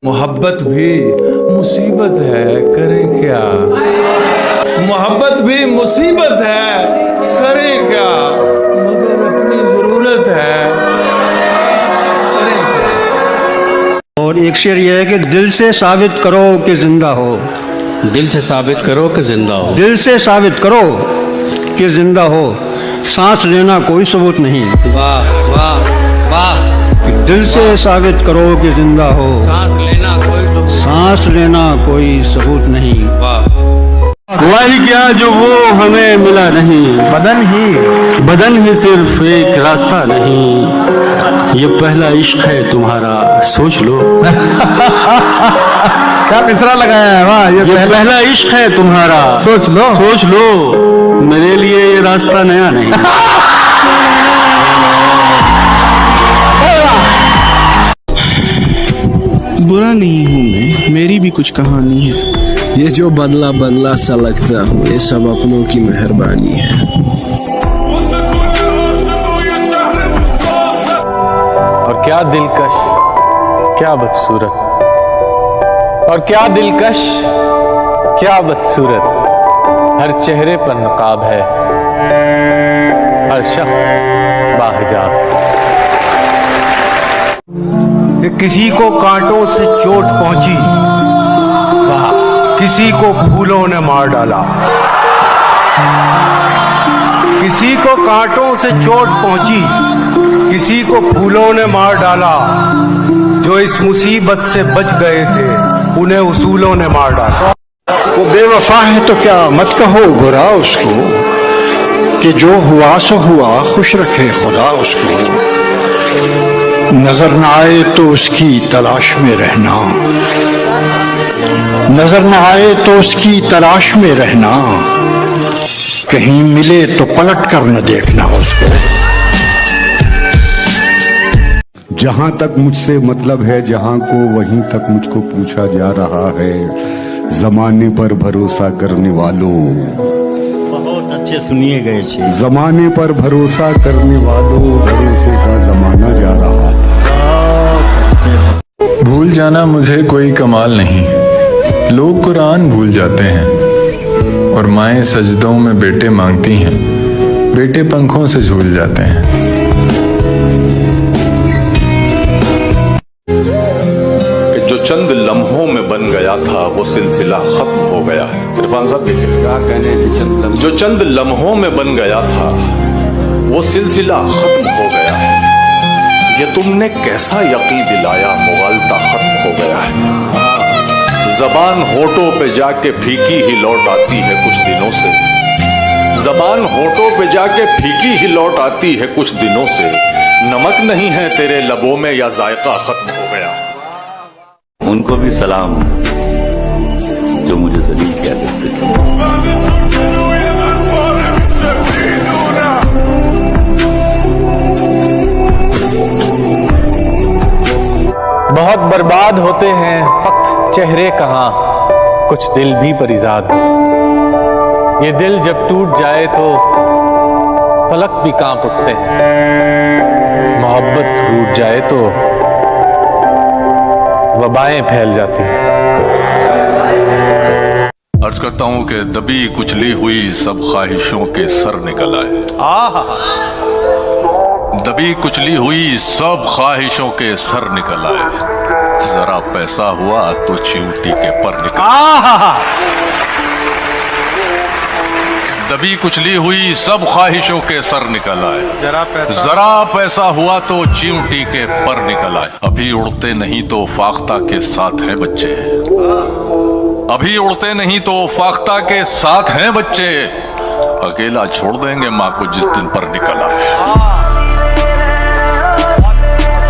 मोहब्बत भी मुसीबत है, करें क्या। मोहब्बत भी मुसीबत है, करें क्या, मगर अपनी जरूरत है, करें क्या। और एक शेर यह है कि दिल से साबित करो कि जिंदा हो। दिल से साबित करो कि जिंदा हो। दिल से साबित करो कि जिंदा हो, सांस लेना कोई सबूत नहीं। वाह वाह वाह। दिल से साबित करो कि जिंदा हो, सांस लेना कोई सबूत। सांस लेना कोई सबूत नहीं। वाह। हुआ ही क्या जो वो हमें मिला नहीं, बदन ही सिर्फ एक रास्ता नहीं। ये पहला इश्क है तुम्हारा, सोच लो। क्या मिसरा लगाया है, वाह। ये पहला इश्क है तुम्हारा, सोच लो। सोच लो। मेरे लिए ये रास्ता नया नहीं। बुरा नहीं हूँ मैं, मेरी भी कुछ कहानी है। ये जो बदला बदला सा लगता हूँ, ये सब अपनों की मेहरबानी है। और क्या दिलकश, क्या बदसूरत, और क्या दिलकश, क्या बदसूरत। हर चेहरे पर नकाब है, हर शख्स बाहिजाब। किसी को कांटों से चोट पहुंची, किसी को फूलों ने मार डाला। किसी को कांटों से चोट पहुंची, किसी को फूलों ने मार डाला। जो इस मुसीबत से बच गए थे, उन्हें उसूलों ने मार डाला। वो बेवफा है तो क्या मत कहो बुरा उसको, कि जो हुआ सो हुआ, खुश रखे खुदा उसको। नजर न आए तो उसकी तलाश में रहना, नजर न आए तो उसकी तलाश में रहना। कहीं मिले तो पलट कर न देखना उसको। जहां तक मुझसे मतलब है जहां को, वहीं तक मुझको पूछा जा रहा है। जमाने पर भरोसा करने वालों, बहुत अच्छे सुनिए गए थे। जमाने पर भरोसा करने वालों, भरोसे का जमाना जा रहा है। भूल जाना मुझे कोई कमाल नहीं। लोग कुरान भूल जाते हैं और माएं सजदों में बेटे मांगती हैं, बेटे पंखों से झूल जाते हैं। कि जो चंद लम्हों में बन गया था वो सिलसिला खत्म हो गया है। इरफान साहब देखिए, जो चंद लम्हों में बन गया था वो सिलसिला खत्म हो गया है। ये तुमने कैसा यकीन दिलाया, मुगालता खत्म हो गया है। जबान होठों पे जाके फीकी ही लौट आती है कुछ दिनों से। जबान होठों पे जाके फीकी ही लौट आती है कुछ दिनों से। नमक नहीं है तेरे लबों में या जायका खत्म हो गया। उनको भी सलाम जो मुझे जलील किया करते थे। बहुत बर्बाद होते हैं फक्त चेहरे कहाँ, कुछ दिल भी परिजाद। ये दिल जब टूट जाए तो फलक भी कांप उठते हैं। मोहब्बत रूठ जाए तो वबाएं फैल जाती हैं। अर्ज करता हूं कि दबी कुचली हुई सब ख्वाहिशों के सर निकल आए। दबी कुचली हुई सब ख्वाहिशों के सर निकल आए। जरा पैसा हुआ तो चिमटी के पर निकल आए। दबी कुचली हुई सब ख्वाहिशों के सर निकल आए। जरा पैसा हुआ तो चिमटी के पर निकल आए। अभी उड़ते नहीं तो फाख्ता के साथ हैं बच्चे। अभी उड़ते नहीं तो फाख्ता के साथ हैं बच्चे। अकेला छोड़ देंगे माँ को जिस दिन पर निकल आए।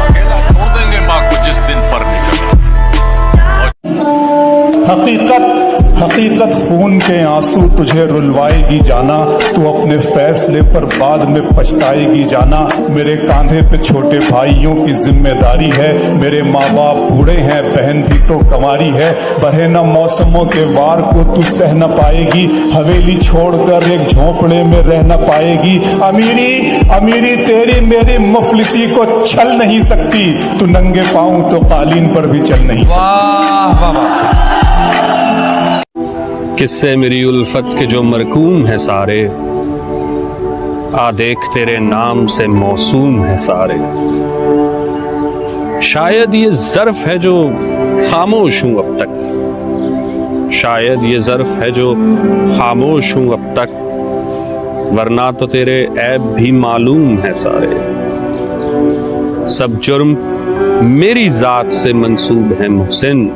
अकेला छोड़ देंगे माँ को जिस दिन पर निकल आए। हकीकत हकीकत खून के आंसू तुझे रुलवाएगी जाना, तू अपने फैसले पर बाद में पछताएगी जाना। मेरे कांधे पे छोटे भाइयों की जिम्मेदारी है, मेरे माँ बाप बूढ़े हैं, बहन भी तो कंवारी है। बहे न मौसमों के वार को तू सह न पाएगी, हवेली छोड़कर एक झोंपड़े में रह न पाएगी। अमीरी अमीरी तेरी मेरी मुफलिसी को छल नहीं सकती, तू नंगे पाँव तो कालीन पर भी चल नहीं सकती। किस्से मेरी उल्फत के जो मरकूम है सारे, आ देख तेरे नाम से मौसूम है सारे। शायद ये ज़र्फ है जो खामोश हूं अब तक, शायद ये ज़र्फ है जो खामोश हूं अब तक, वरना तो तेरे ऐब भी मालूम है सारे। सब जुर्म मेरी जात से मंसूब है मुहसिन,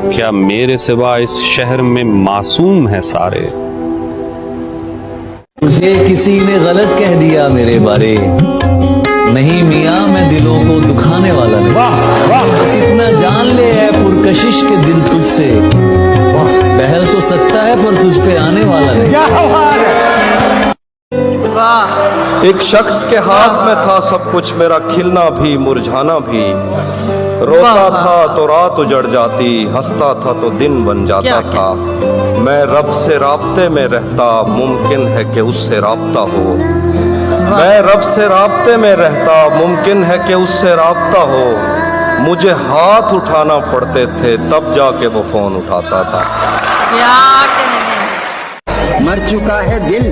क्या मेरे सिवा इस शहर में मासूम है सारे। मुझे किसी ने गलत कह दिया मेरे बारे, नहीं मियाँ मैं दिलों को दुखाने वाला नहीं। बस इतना जान ले है पुरकशिश के दिल तुझसे, बहल तो सकता है पर तुझ पे आने वाला नहीं। एक शख्स के हाथ में था सब कुछ, मेरा खिलना भी मुरझाना भी। रोता था तो रात उजड़ जाती, हंसता था तो दिन बन जाता था। मैं रब से राब्ते में रहता, मुमकिन है कि उससे राब्ता हो। मैं रब से राब्ते में रहता, मुमकिन है कि उससे राब्ता हो। मुझे हाथ उठाना पड़ते थे तब जाके वो फोन उठाता था। मर चुका है दिल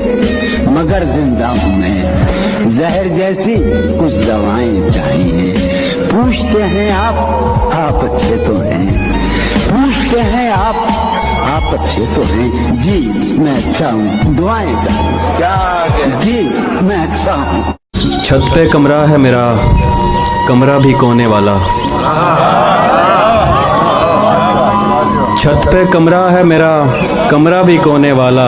मगर जिंदा हूँ मैं, जहर जैसी कुछ दवाएं चाहिए। पूछते हैं आप अच्छे तो हैं, पूछते हैं आप अच्छे तो हैं। जी मैं अच्छा हूँ, दुआएं क्या जी मैं अच्छा हूँ। छत पे कमरा है मेरा, कमरा भी कोने वाला। छत पे कमरा है मेरा, कमरा भी कोने वाला।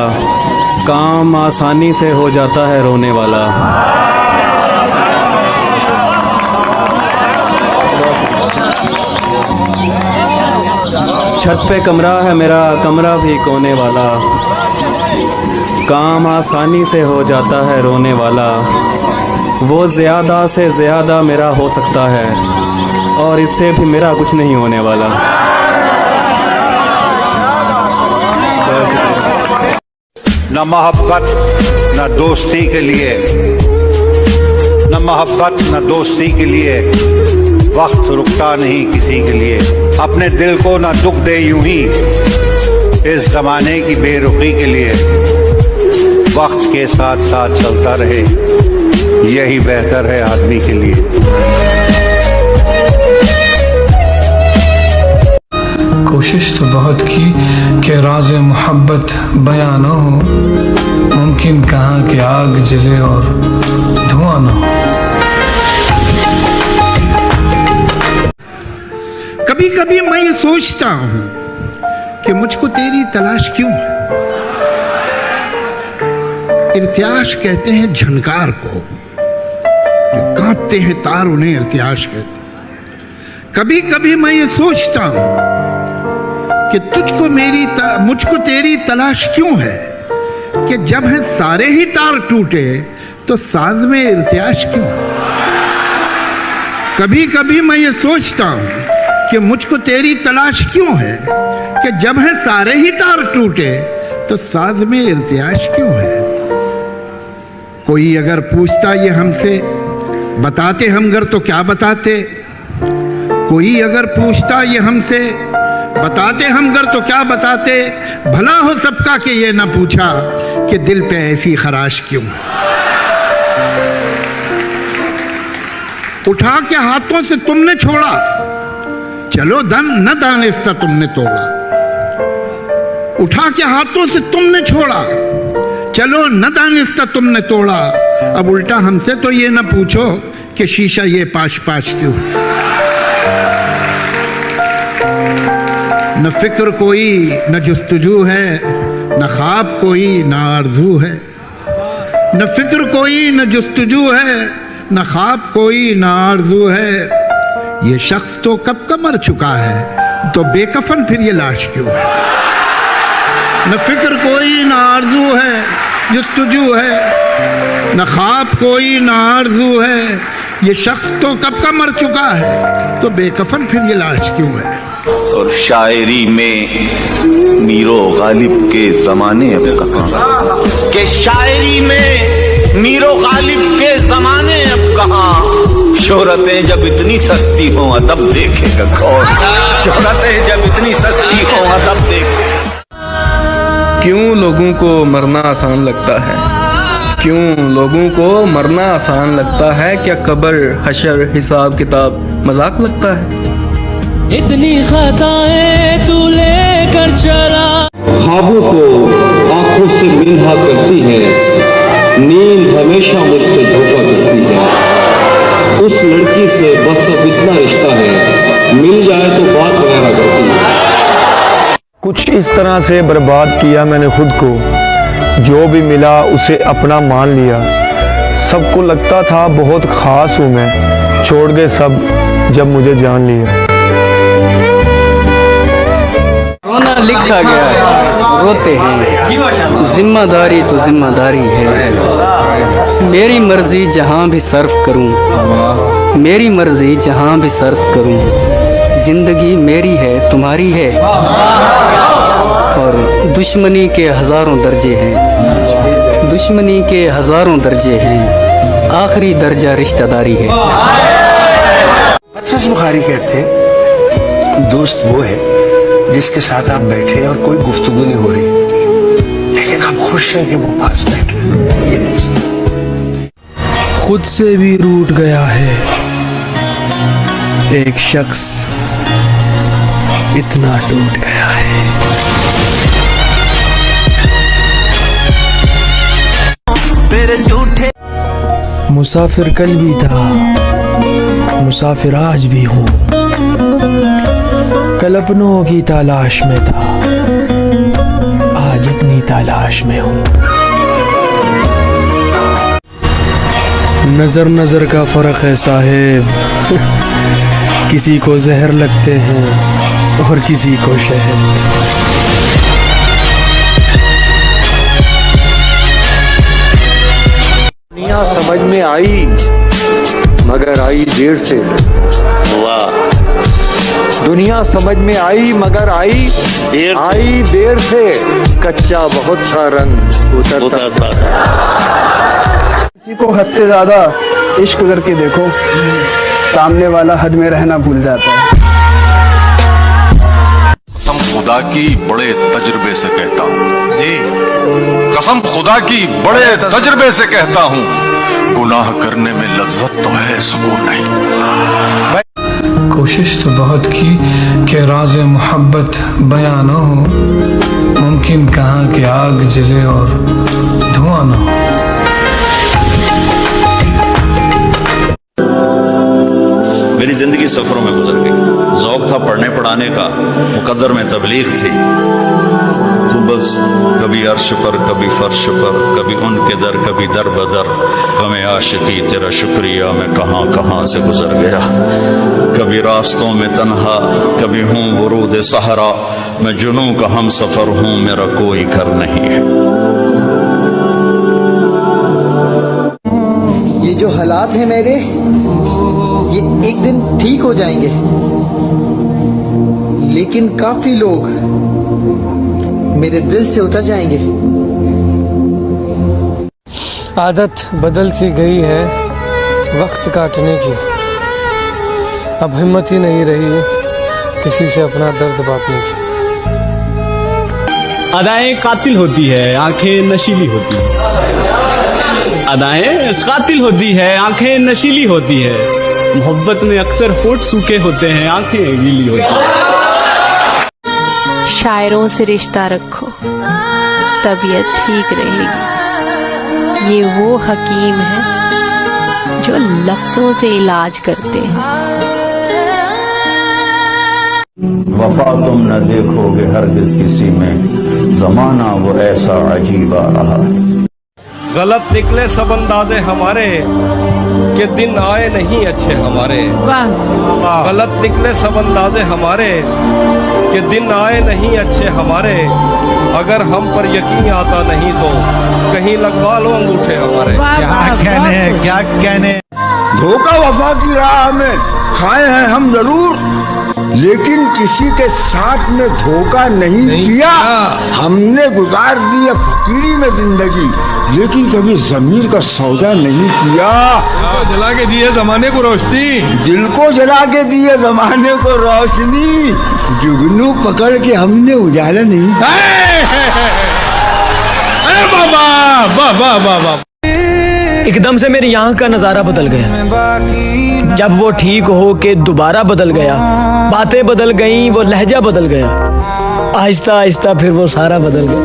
काम आसानी से हो जाता है रोने वाला। छत पे कमरा है मेरा, कमरा भी कोने वाला। काम आसानी से हो जाता है रोने वाला। वो ज़्यादा से ज़्यादा मेरा हो सकता है और इससे भी मेरा कुछ नहीं होने वाला। न मोहब्बत न दोस्ती के लिए, न मोहब्बत न दोस्ती के लिए वक्त रुकता नहीं किसी के लिए। अपने दिल को न दुख दे यूं ही इस जमाने की बेरुखी के लिए। वक्त के साथ साथ चलता रहे, यही बेहतर है आदमी के लिए। कोशिश तो बहुत की कि राज मोहब्बत बयां न हो, मुमकिन कहाँ कि आग जले और धुआं न हो। कभी कभी मैं ये सोचता हूं कि मुझको तेरी तलाश क्यों है। इर्तियाश कहते हैं झनकार को, जो कांपते हैं तार उन्हें इर्तियाश कहते हैं। कभी कभी मैं ये सोचता हूं कि मुझको तेरी तलाश क्यों है, कि जब है सारे ही तार टूटे तो साज में इर्तियाश क्यों। कभी कभी मैं ये सोचता हूं कि मुझको तेरी तलाश क्यों है, कि जब है सारे ही तार टूटे तो साज में इर्तियाश क्यों है। कोई अगर पूछता ये हमसे, बताते हम घर तो क्या बताते। कोई अगर पूछता ये हमसे, बताते हम घर तो क्या बताते। भला हो सबका कि ये ना पूछा कि दिल पे ऐसी खराश क्यों। उठा के हाथों से तुमने छोड़ा, चलो दन न दानिस्ता तुमने तोड़ा। उठा के हाथों से तुमने छोड़ा, चलो न दानिस्ता तुमने तोड़ा। अब उल्टा हमसे तो ये ना पूछो कि शीशा ये पाश पाश क्यों। न फिक्र कोई न जुस्तजू है, न ख्वाब कोई न आरजू है। न फिक्र कोई न जुस्तजू है, न ख्वाब कोई न आरजू है। ये शख्स तो कब का मर चुका है, तो बेकफन फिर ये लाश क्यों है? न फिक्र कोई न आरजू है जुस्तजू है, न ख्वाब कोई न आरजू है, ये शख्स तो कब का मर चुका है, तो बेकफन फिर ये लाश क्यों है? और शायरी में मीरो गालिब के जमाने अब कहाँ, के शायरी में मीरो गालिब के जमाने अब कहाँ, शोहरतें जब इतनी सस्ती हों तब देखेगा कौन, शोहरतें जब इतनी सस्ती हों तब देखेगा। क्यों लोगों को मरना आसान लगता है, क्यों लोगों को मरना आसान लगता है, क्या कब्र हशर हिसाब किताब मजाक लगता है? इतनी खताएं तू लेकर चला, ख्वाबों को आंखों से मिन्हा करती है, नींद हमेशा मुझसे धोखा करती है, उस लड़की से बस अब इतना रिश्ता है, मिल जाए तो बात वगैरह करती है। कुछ इस तरह से बर्बाद किया मैंने खुद को, जो भी मिला उसे अपना मान लिया, सबको लगता था बहुत खास हूँ मैं, छोड़ गए सब जब मुझे जान लिया। रोना लिखा गया है, रोते हैं, जिम्मेदारी तो जिम्मेदारी है, मेरी मर्जी जहाँ भी सर्फ करूँ, मेरी मर्जी जहाँ भी सर्फ करूँ, जिंदगी मेरी है तुम्हारी है, और दुश्मनी के हजारों दर्जे हैं, दुश्मनी के हजारों दर्जे हैं, आखिरी दर्जा रिश्तेदारी है। हफीज बुखारी कहते हैं दोस्त वो है जिसके साथ आप बैठे और कोई गुफ्तगू नहीं हो रही, लेकिन आप खुश हैं कि वो पास बैठे, ये दोस्त। खुद से भी रूठ गया है एक शख्स, इतना टूट गया है। मुसाफिर कल भी था, मुसाफिर आज भी हूँ, कल अपनों की तलाश में था, आज अपनी तलाश में हूँ। नजर नजर का फर्क है साहेब, किसी को जहर लगते हैं और किसी को शहद। दुनिया समझ में आई मगर आई देर से, दुनिया समझ में आई मगर आई देर से, कच्चा बहुत सा रंग उतरता था। किसी को हद से ज्यादा इश्क करके देखो, सामने वाला हद में रहना भूल जाता है। कसम खुदा की बड़े तजुर्बे से कहता हूँ जी, कसम खुदा की बड़े तजुर्बे से कहता हूँ, गुनाह करने में लज्जत तो है, सुकून नहीं। कोशिश तो बहुत की कि राज़े मोहब्बत बयां न हो, मुमकिन कहाँ कि आग जले और धुआं न हो। मेरी जिंदगी सफरों में गुजर गई, ज़ौक़ था पढ़ने पढ़ाने का, मुकद्दर में तबलीग थी, तो बस कभी अर्श पर कभी फर्श पर, कभी उनके दर कभी दर बदर, हमें आशिकी तेरा शुक्रिया मैं कहाँ कहाँ से गुजर गया, कभी रास्तों में तन्हा, कभी हूँ वरूद सहरा, मैं जुनूं का हम सफर हूँ, मेरा कोई घर नहीं है। ये जो हालात हैं मेरे, ये एक दिन ठीक हो जाएंगे, लेकिन काफी लोग मेरे दिल से उतर जाएंगे। आदत बदल सी गई है वक्त काटने की, अब हिम्मत ही नहीं रही किसी से अपना दर्द बांटने की। अदाएं कातिल होती है, आंखें नशीली होती है, अदाएं कातिल होती है, आंखें नशीली होती है, मोहब्बत में अक्सर होठ सूखे होते हैं, आंखें गीली होती हैं। शायरों से रिश्ता रखो, तबीयत ठीक रहेगी। ये वो हकीम है जो लफ्जों से इलाज करते हैं। वफा तुम न देखोगे हरगिज किसी में, जमाना वो ऐसा अजीब आ रहा है। गलत निकले सब अंदाजे हमारे कि दिन आए नहीं अच्छे हमारे। गलत निकले सब अंदाजे हमारे कि दिन आए नहीं अच्छे हमारे। अगर हम पर यकीन आता नहीं तो कहीं लगवा लो अंगूठे हमारे। क्या कहने। धोखा वफा की राह में खाए हैं हम जरूर, लेकिन किसी के साथ में धोखा नहीं किया। हमने गुजार दी है फकीरी में जिंदगी, लेकिन कभी जमीर का सौदा नहीं किया। जला के दिए जमाने को रोशनी, दिल को जला के दिए जमाने को रोशनी, जुगनू पकड़ के हमने उजाला नहीं। बाबा एकदम से मेरे यहाँ का नजारा बदल गया। जब वो ठीक हो के दोबारा बदल गया, बातें बदल गईं, वो लहजा बदल गया। आहिस्ता आहिस्ता फिर वो सारा बदल गया।